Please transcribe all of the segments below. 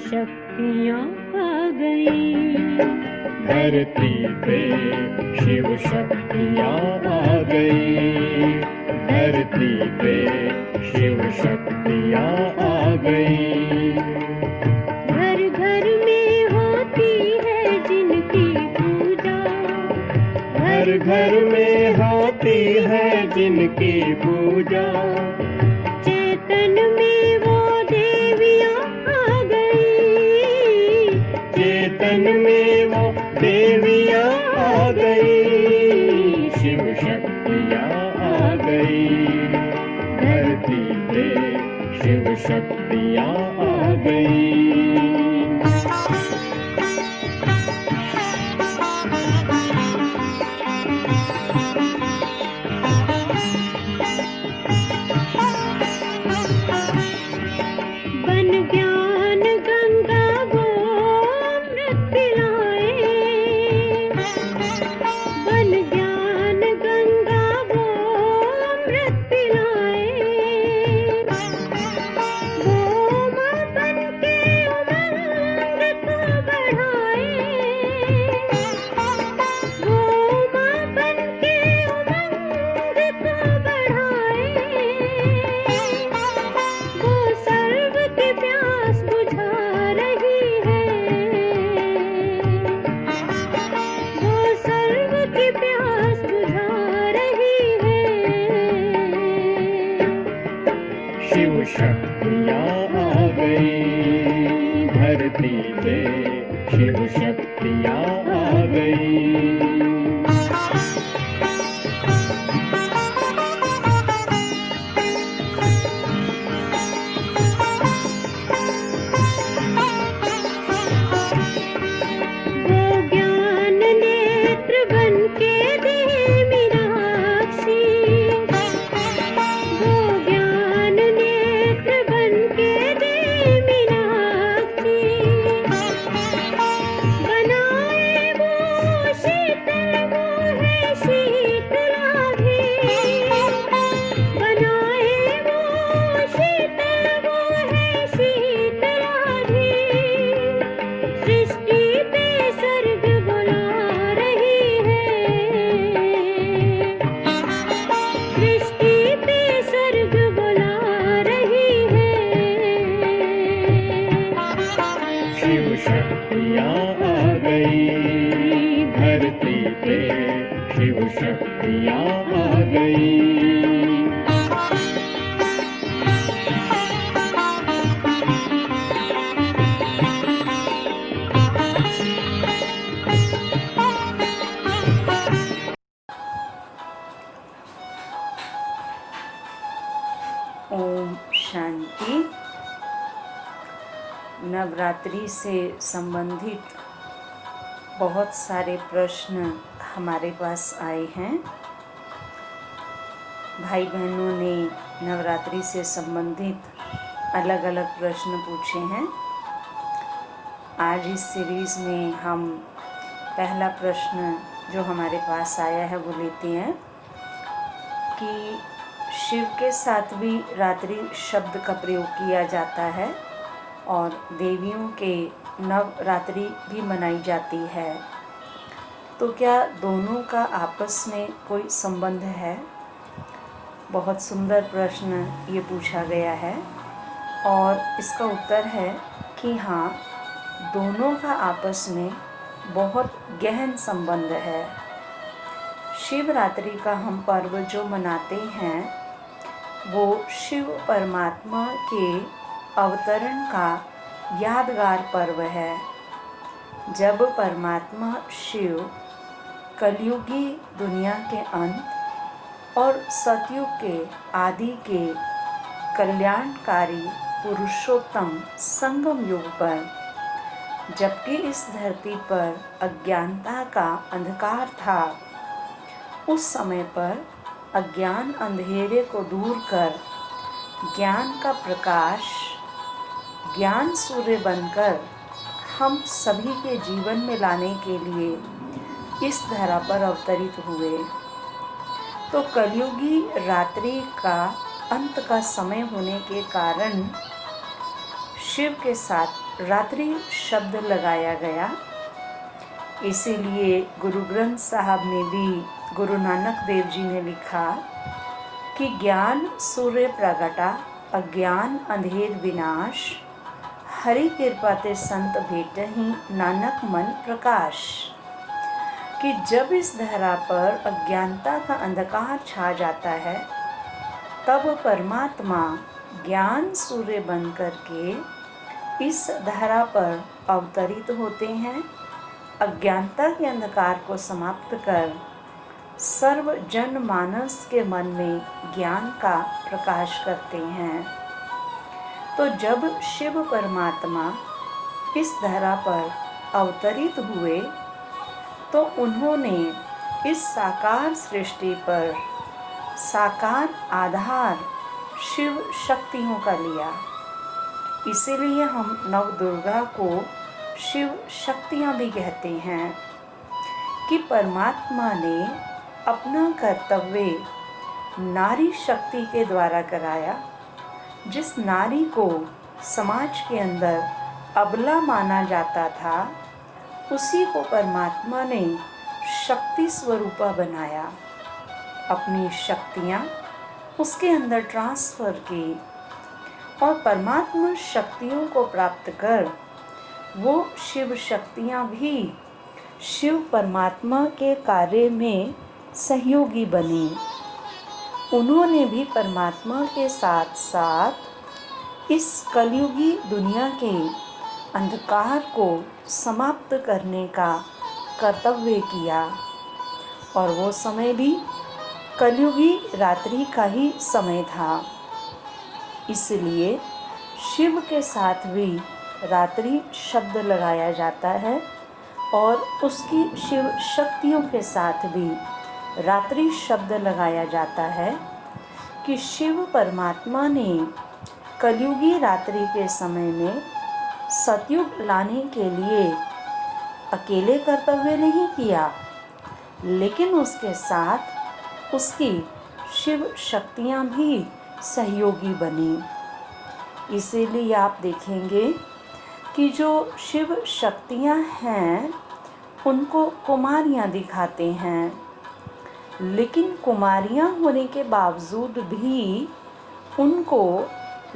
शक्तियाँ आ गई। धरती पे शिव शक्तियाँ आ गई। धरती पे शिव शक्तियाँ आ गई। घर घर में होती है जिनकी पूजा। घर घर में होती है जिनकी पूजा। चेतन में वो देवियाँ आ गई। चेतन में वो देवियाँ आ गई। शिव शक्तियाँ आ गई। धरती पे शिव शक्तियाँ आ गई। बन ज्ञान गंगा वो अमृत पिलाए। बन ज्ञान गंगा वो अमृत पिलाए। वो माँ बन के उमंग को बढ़ाए। वो माँ बन के उमंग को बढ़ाए। वो सर्व की प्यास बुझा रही है। वो सर्व की प्यास बुझा रही है। शिव शक्तियाँ आ गई। धरती पे शिव शक्तियाँ आ गई। वो ज्ञान नेत्र बन के दे मीनाक्षी। वो ज्ञान नेत्र बन के दे मीनाक्षी। बनाए वो शीतल वो है शीतलाधि। बनाए वो शीतल वो है शीतलाधि। सृष्टि पे स्वर्ग बुला रही है। सृष्टि पे स्वर्ग बुला रही है। शिव शक्तियाँ आ गई। धरती पे शिव शक्तियाँ आ गई। ओम शांति। नवरात्रि से संबंधित बहुत सारे प्रश्न हमारे पास आए हैं। भाई बहनों ने नवरात्रि से संबंधित अलग अलग प्रश्न पूछे हैं। आज इस सीरीज़ में हम पहला प्रश्न जो हमारे पास आया है वो लेते हैं कि शिव के सातवीं रात्रि शब्द का प्रयोग किया जाता है और देवियों के नवरात्रि भी मनाई जाती है, तो क्या दोनों का आपस में कोई संबंध है? बहुत सुंदर प्रश्न ये पूछा गया है और इसका उत्तर है कि हाँ, दोनों का आपस में बहुत गहन संबंध है। शिवरात्रि का हम पर्व जो मनाते हैं वो शिव परमात्मा के अवतरण का यादगार पर्व है। जब परमात्मा शिव कलयुगी दुनिया के अंत और सतयुग के आदि के कल्याणकारी पुरुषोत्तम संगम युग पर, जबकि इस धरती पर अज्ञानता का अंधकार था, उस समय पर अज्ञान अंधेरे को दूर कर ज्ञान का प्रकाश, ज्ञान सूर्य बनकर हम सभी के जीवन में लाने के लिए इस धरा पर अवतरित हुए। तो कलयुगी रात्रि का अंत का समय होने के कारण शिव के साथ रात्रि शब्द लगाया गया। इसीलिए गुरु ग्रंथ साहब में भी गुरु नानक देव जी ने लिखा कि ज्ञान सूर्य प्रगटा, अज्ञान अंधेर विनाश, हरि कृपा ते संत भेटहि, नानक मन प्रकाश। कि जब इस धरा पर अज्ञानता का अंधकार छा जाता है, तब परमात्मा ज्ञान सूर्य बन करके इस धरा पर अवतरित होते हैं। अज्ञानता के अंधकार को समाप्त कर सर्व जन मानस के मन में ज्ञान का प्रकाश करते हैं। तो जब शिव परमात्मा इस धरा पर अवतरित हुए, तो उन्होंने इस साकार सृष्टि पर साकार आधार शिव शक्तियों का लिया। इसीलिए हम नवदुर्गा को शिव शक्तियाँ भी कहते हैं कि परमात्मा ने अपना कर्तव्य नारी शक्ति के द्वारा कराया। जिस नारी को समाज के अंदर अबला माना जाता था, उसी को परमात्मा ने शक्ति स्वरूपा बनाया। अपनी शक्तियाँ उसके अंदर ट्रांसफ़र की और परमात्मा शक्तियों को प्राप्त कर वो शिव शक्तियाँ भी शिव परमात्मा के कार्य में सहयोगी बनी। उन्होंने भी परमात्मा के साथ साथ इस कलयुगी दुनिया के अंधकार को समाप्त करने का कर्तव्य किया। और वो समय भी कलयुगी रात्रि का ही समय था। इसलिए शिव के साथ भी रात्रि शब्द लगाया जाता है और उसकी शिव शक्तियों के साथ भी रात्रि शब्द लगाया जाता है कि शिव परमात्मा ने कलयुगी रात्रि के समय में सतयुग लाने के लिए अकेले कर्तव्य नहीं किया, लेकिन उसके साथ उसकी शिव शक्तियाँ भी सहयोगी बनी। इसीलिए आप देखेंगे कि जो शिव शक्तियाँ हैं उनको कुमारियाँ दिखाते हैं, लेकिन कुमारियाँ होने के बावजूद भी उनको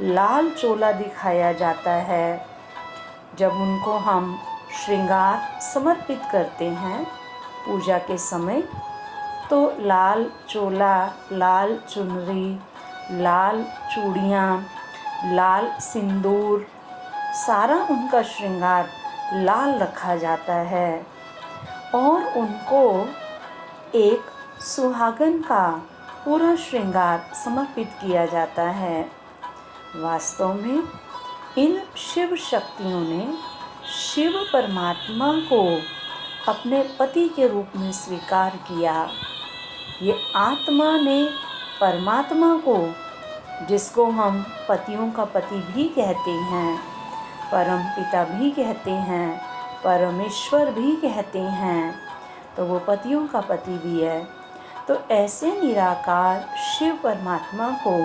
लाल चोला दिखाया जाता है। जब उनको हम श्रृंगार समर्पित करते हैं पूजा के समय, तो लाल चोला, लाल चुनरी, लाल चूड़ियाँ, लाल सिंदूर, सारा उनका श्रृंगार लाल रखा जाता है और उनको एक सुहागन का पूरा श्रृंगार समर्पित किया जाता है। वास्तव में इन शिव शक्तियों ने शिव परमात्मा को अपने पति के रूप में स्वीकार किया। ये आत्मा ने परमात्मा को, जिसको हम पतियों का पति भी कहते हैं, परम पिता भी कहते हैं, परमेश्वर भी कहते हैं, तो वो पतियों का पति भी है। तो ऐसे निराकार शिव परमात्मा को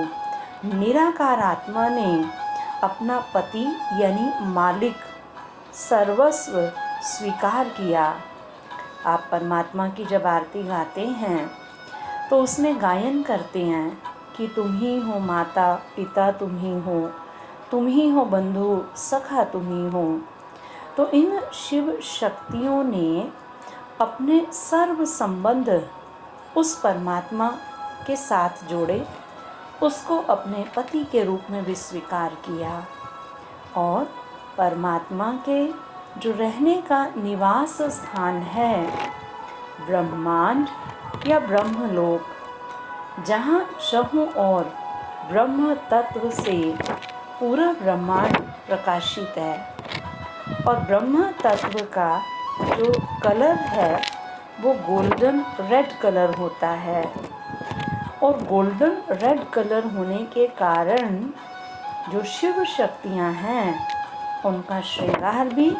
निराकार आत्मा ने अपना पति यानी मालिक, सर्वस्व स्वीकार किया। आप परमात्मा की जब आरती गाते हैं तो उसमें गायन करते हैं कि तुम ही हो माता पिता, तुम ही हो बंधु सखा, तुम ही हो। तो इन शिव शक्तियों ने अपने सर्व संबंध उस परमात्मा के साथ जोड़े, उसको अपने पति के रूप में भी स्वीकार किया और परमात्मा के जो रहने का निवास स्थान है, ब्रह्मांड या ब्रह्मलोक, जहाँ चहुं और ब्रह्म तत्व से पूरा ब्रह्मांड प्रकाशित है। और ब्रह्म तत्व का जो कलर है वो गोल्डन रेड कलर होता है और गोल्डन रेड कलर होने के कारण जो शिव शक्तियाँ हैं उनका श्रृंगार भी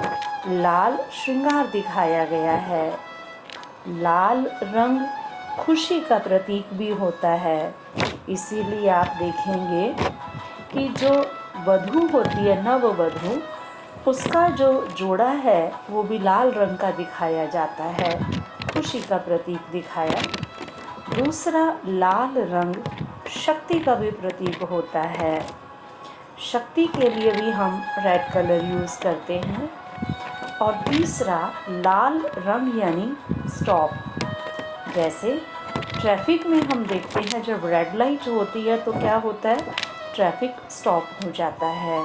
लाल श्रृंगार दिखाया गया है। लाल रंग खुशी का प्रतीक भी होता है। इसीलिए आप देखेंगे कि जो वधू होती है, नववधू, उसका जो जोड़ा है वो भी लाल रंग का दिखाया जाता है, खुशी का प्रतीक दिखाया। दूसरा, लाल रंग शक्ति का भी प्रतीक होता है। शक्ति के लिए भी हम रेड कलर यूज़ करते हैं। और तीसरा, लाल रंग यानी स्टॉप। जैसे ट्रैफिक में हम देखते हैं जब रेड लाइट होती है तो क्या होता है, ट्रैफिक स्टॉप हो जाता है।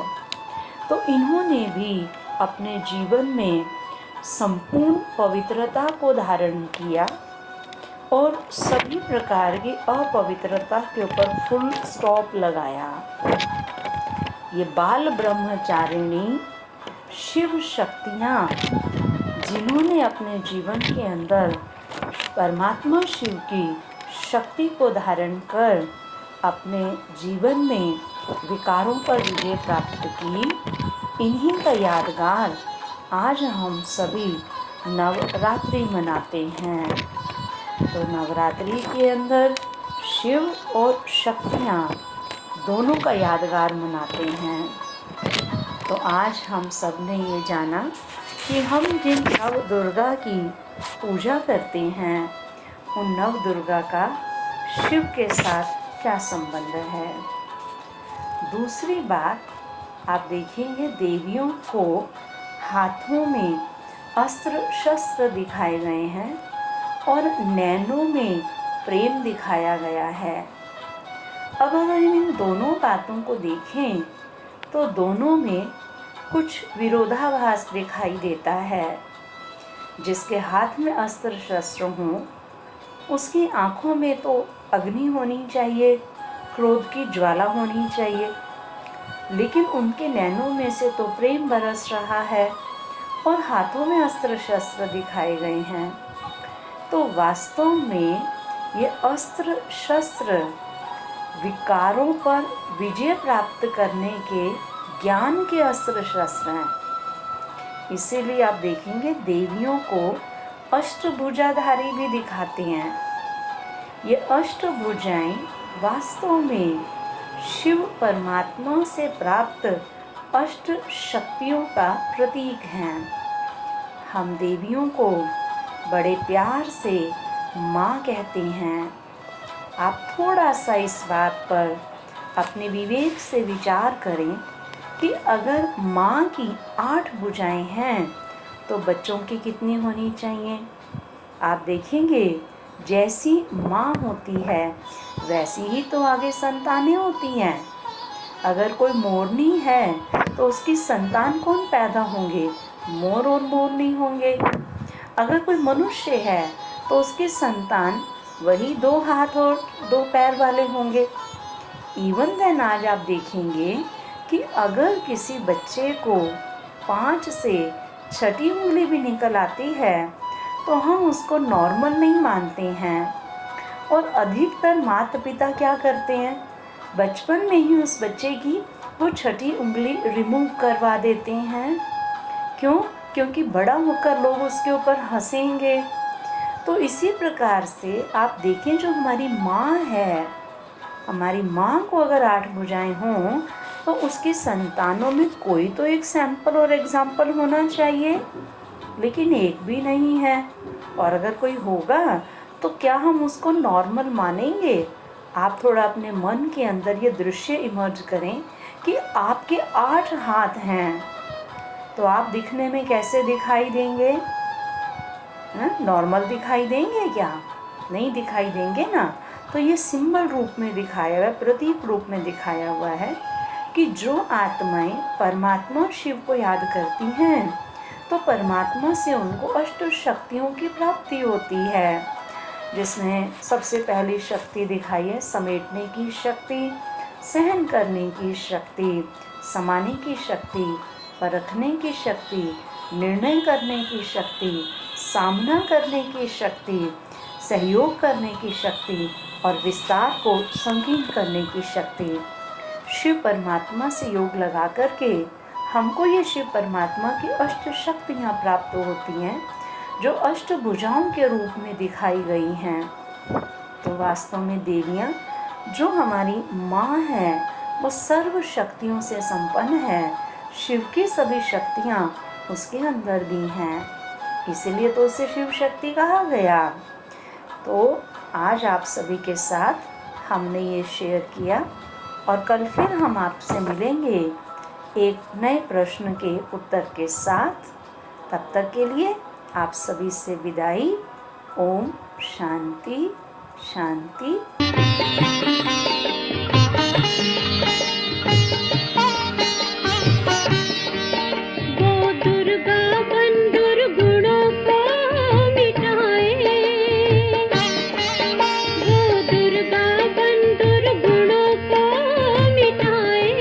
तो इन्होंने भी अपने जीवन में संपूर्ण पवित्रता को धारण किया और सभी प्रकार की अपवित्रता के ऊपर फुल स्टॉप लगाया। ये बाल ब्रह्मचारिणी शिव शक्तियाँ, जिन्होंने अपने जीवन के अंदर परमात्मा शिव की शक्ति को धारण कर अपने जीवन में विकारों पर विजय प्राप्त की, इन्हीं का यादगार आज हम सभी नवरात्रि मनाते हैं। तो नवरात्रि के अंदर शिव और शक्तियाँ दोनों का यादगार मनाते हैं। तो आज हम सब ने ये जाना कि हम जिन नव दुर्गा की पूजा करते हैं उन नव दुर्गा का शिव के साथ क्या संबंध है। दूसरी बात, आप देखेंगे देवियों को हाथों में अस्त्र शस्त्र दिखाए गए हैं और नैनों में प्रेम दिखाया गया है। अब अगर इन दोनों बातों को देखें तो दोनों में कुछ विरोधाभास दिखाई देता है। जिसके हाथ में अस्त्र शस्त्र हों उसकी आँखों में तो अग्नि होनी चाहिए, क्रोध की ज्वाला होनी चाहिए, लेकिन उनके नैनों में से तो प्रेम बरस रहा है और हाथों में अस्त्र शस्त्र दिखाए गए हैं। तो वास्तव में ये अस्त्र शस्त्र विकारों पर विजय प्राप्त करने के ज्ञान के अस्त्र शस्त्र हैं। इसीलिए आप देखेंगे देवियों को अष्टभुजाधारी भी दिखाते हैं। ये अष्टभुजाएं वास्तव में शिव परमात्मा से प्राप्त अष्ट शक्तियों का प्रतीक हैं। हम देवियों को बड़े प्यार से माँ कहते हैं। आप थोड़ा सा इस बात पर अपने विवेक से विचार करें कि अगर माँ की 8 भुजाएं हैं तो बच्चों की कितनी होनी चाहिए। आप देखेंगे जैसी माँ होती है वैसी ही तो आगे संतानें होती हैं। अगर कोई मोरनी है तो उसकी संतान कौन पैदा होंगे, मोर और मोरनी होंगे। अगर कोई मनुष्य है तो उसकी संतान वही 2 हाथ और 2 पैर वाले होंगे। इवन देन आज आप देखेंगे कि अगर किसी बच्चे को 5 से 6ठी उंगली भी निकल आती है तो हम उसको नॉर्मल नहीं मानते हैं। और अधिकतर माता पिता क्या करते हैं, बचपन में ही उस बच्चे की वो 6ठी उंगली रिमूव करवा देते हैं। क्यों? क्योंकि बड़ा होकर लोग उसके ऊपर हंसेंगे। तो इसी प्रकार से आप देखें जो हमारी माँ है, हमारी माँ को अगर 8 भुजाएं हों तो उसकी संतानों में कोई तो एक सैंपल और एग्जाम्पल होना चाहिए, लेकिन एक भी नहीं है। और अगर कोई होगा तो क्या हम उसको नॉर्मल मानेंगे? आप थोड़ा अपने मन के अंदर ये दृश्य इमर्ज करें कि आपके 8 हाथ हैं तो आप दिखने में कैसे दिखाई देंगे? नॉर्मल दिखाई देंगे क्या? नहीं दिखाई देंगे ना। तो ये सिंबल रूप में दिखाया हुआ है, प्रतीक रूप में दिखाया हुआ है कि जो आत्माएं परमात्मा शिव को याद करती हैं तो परमात्मा से उनको अष्ट शक्तियों की प्राप्ति होती है, जिसमें सबसे पहली शक्ति दिखाई है समेटने की शक्ति, सहन करने की शक्ति, समाने की शक्ति, परखने की शक्ति, निर्णय करने की शक्ति, सामना करने की शक्ति, सहयोग करने की शक्ति और विस्तार को संकीर्ण करने की शक्ति। शिव परमात्मा से योग लगा करके हमको ये शिव परमात्मा की अष्ट शक्तियाँ प्राप्त होती हैं जो अष्ट भुजाओं के रूप में दिखाई गई हैं। तो वास्तव में देवियाँ जो हमारी माँ हैं वो सर्व शक्तियों से संपन्न है। शिव की सभी शक्तियाँ उसके अंदर भी हैं, इसीलिए तो उसे शिव शक्ति कहा गया। तो आज आप सभी के साथ हमने ये शेयर किया और कल फिर हम आपसे मिलेंगे एक नए प्रश्न के उत्तर के साथ। तब तक के लिए आप सभी से विदाई। ओम शांति शांति। वो दुर्गा बन दुर्गुणों को मिटाए, वो दुर्गा बन दुर्गुणों को मिटाए,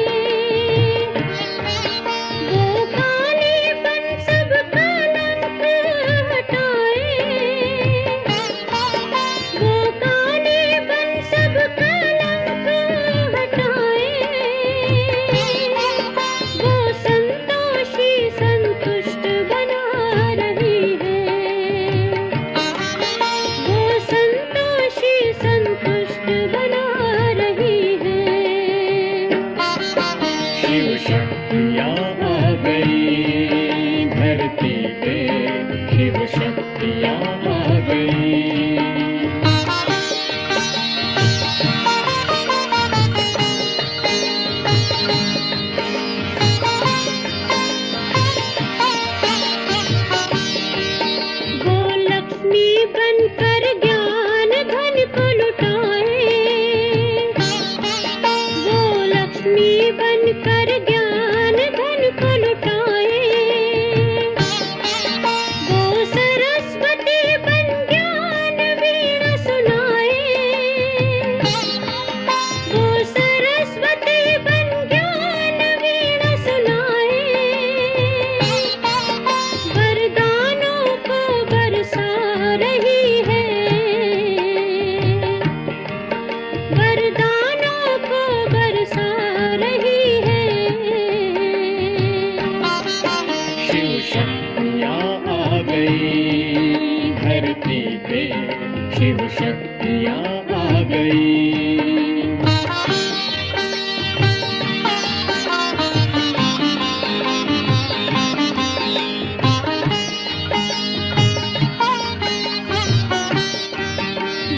वो काली बन सब कलंक हटाए, वो काली बन सब कलंक हटाए, वो संतोषी संतुष्ट बना रही है, वो संतोषी संतुष्ट बना रही है। शिव शक्तियाँ आ गई धरती पे, शिव शक्तियाँ आ गई। वो लक्ष्मी बनकर ज्ञान धन को लुटाए, वो लक्ष्मी बनकर ज्ञान धन को लुटाए, वो सरस्वती बन ज्ञान वीणा सुनाए, वो सरस्वती बन ज्ञान वीणा सुनाए, वरदानों को बरसा रही है, वरदानों को बरसा रही है। शिव शक्तियाँ आ गई धरती पे, शिव शक्तियाँ आ गई।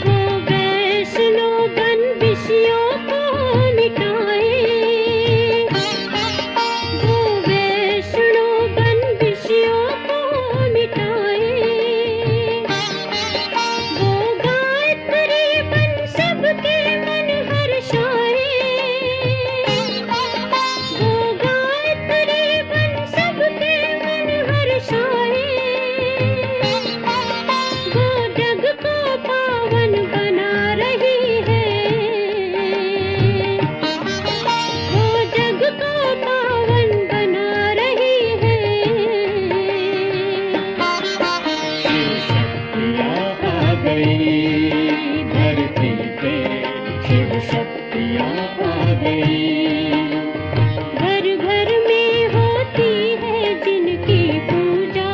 वो वैष्णो बन विषयों को मिटाए, वो वैष्णो बन विषयों को मिटाए, वो गायत्री बन सबके मन हर्षाए, वो गायत्री बन सबके मन हर्षाए, वो जग को पावन बना रही है, वो जग को पावन बना रही है। शिव शक्तियाँ आ गई धरती पे, शिव शक्तियाँ आ गई। घर घर में होती है जिनकी पूजा,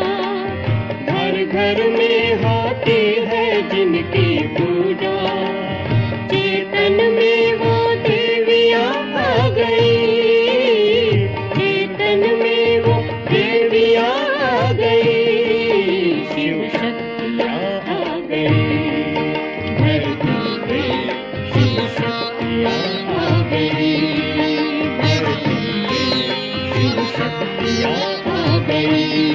घर घर में होती है जिनकी पूजा, चेतन में वो देवियाँ आ गई, चेतन में वो देवियाँ आ गई। शिव शक्तियाँ आ गई धरती पे, शिव शक्तियाँ आ गई धरती पे, शिव शक्तियाँ आ गई।